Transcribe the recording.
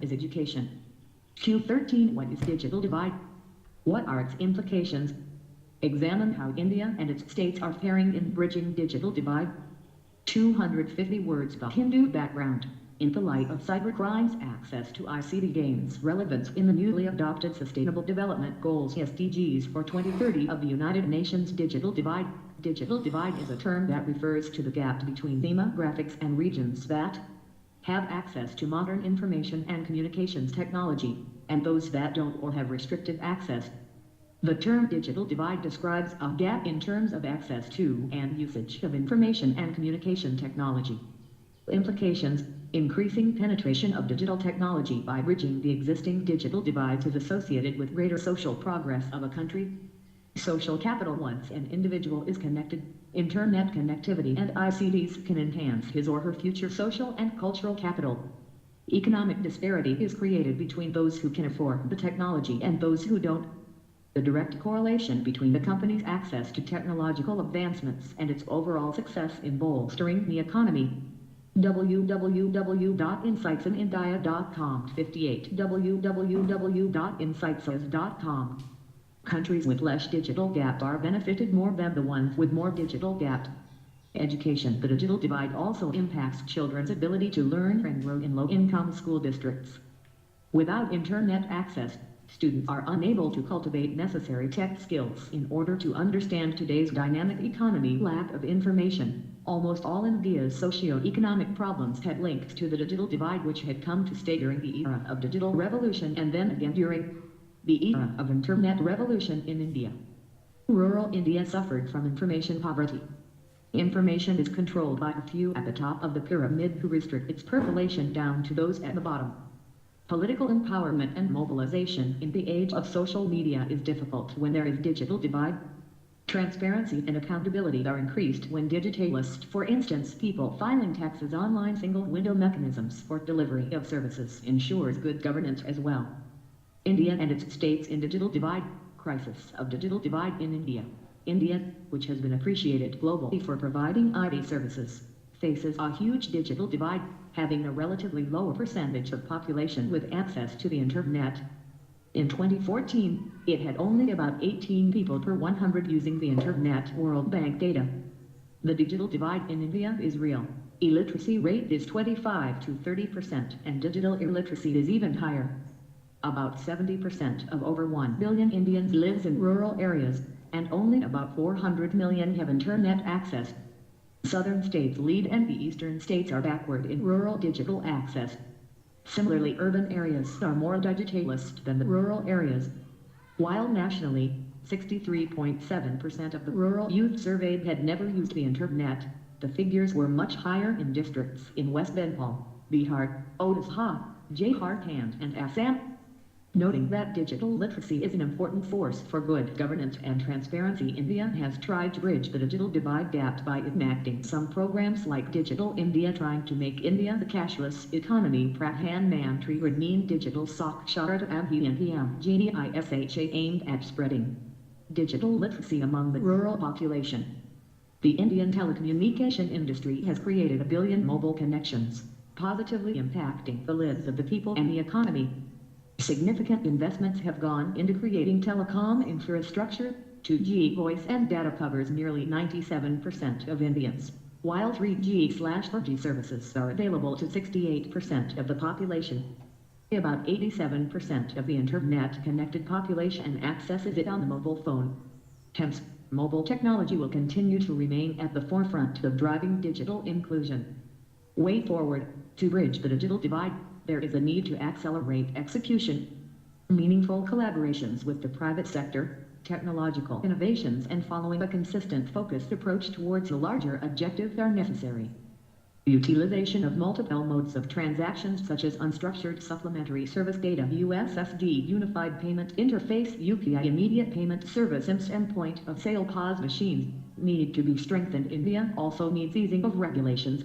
is education. Q13 What is digital divide? What are its implications? Examine how India and its states are faring in bridging digital divide. 250 words. The Hindu background. In the light of cybercrimes, access to ICT gains relevance in the newly adopted Sustainable Development Goals (SDGs) for 2030 of the United Nations digital divide. Digital divide is a term that refers to the gap between demographics and regions that have access to modern information and communications technology, and those that don't or have restricted access. The term digital divide describes a gap in terms of access to and usage of information and communication technology. Implications: increasing penetration of digital technology by bridging the existing digital divides is associated with greater social progress of a country. Social capital: once an individual is connected, internet connectivity and ICTs can enhance his or her future social and cultural capital. Economic disparity is created between those who can afford the technology and those who don't. The direct correlation between the company's access to technological advancements and its overall success in bolstering the economy. www.insightsinIndia.com 58 www.insightsis.com. Countries with less digital gap are benefited more than the ones with more digital gap. Education: the digital divide also impacts children's ability to learn and grow in low-income school districts. Without internet access, students are unable to cultivate necessary tech skills in order to understand today's dynamic economy. Lack of information. Almost all India's socio-economic problems had links to the digital divide, which had come to stay during the era of digital revolution and then again during the era of internet revolution in India. Rural India suffered from information poverty. Information is controlled by a few at the top of the pyramid who restrict its percolation down to those at the bottom. Political empowerment and mobilization in the age of social media is difficult when there is digital divide. Transparency and accountability are increased when digitalized. For instance, people filing taxes online. Single window mechanisms for delivery of services ensures good governance as well. India and its states in digital divide. Crisis of digital divide in India. India, which has been appreciated globally for providing IT services, faces a huge digital divide, having a relatively lower percentage of population with access to the internet. In 2014, it had only about 18 people per 100 using the internet. World Bank data. The digital divide in India is real. Illiteracy rate is 25 to 30%, and digital illiteracy is even higher. About 70% of over 1 billion Indians lives in rural areas, and only about 400 million have internet access. Southern states lead and the eastern states are backward in rural digital access. Similarly, urban areas are more digitalist than the rural areas. While nationally, 63.7% of the rural youth surveyed had never used the internet, the figures were much higher in districts in West Bengal, Bihar, Odisha, Jharkhand and Assam. Noting that digital literacy is an important force for good governance and transparency, India has tried to bridge the digital divide gap by enacting some programs like Digital India, trying to make India the cashless economy. Pradhan Mantri Grameen Digital Saksharata Abhiyan GDISHA, aimed at spreading digital literacy among the rural population. The Indian telecommunication industry has created 1 billion mobile connections, positively impacting the lives of the people and the economy. Significant investments have gone into creating telecom infrastructure. 2G voice and data covers nearly 97% of Indians, while 3G/4G services are available to 68% of the population. About 87% of the internet-connected population accesses it on the mobile phone. Hence, mobile technology will continue to remain at the forefront of driving digital inclusion. Way forward: to bridge the digital divide, there is a need to accelerate execution. Meaningful collaborations with the private sector, technological innovations, and following a consistent focused approach towards a larger objective are necessary. Utilization of multiple modes of transactions such as unstructured supplementary service data USSD, Unified Payment Interface UPI, Immediate Payment Service IMS, and point of sale POS machines need to be strengthened. India also needs easing of regulations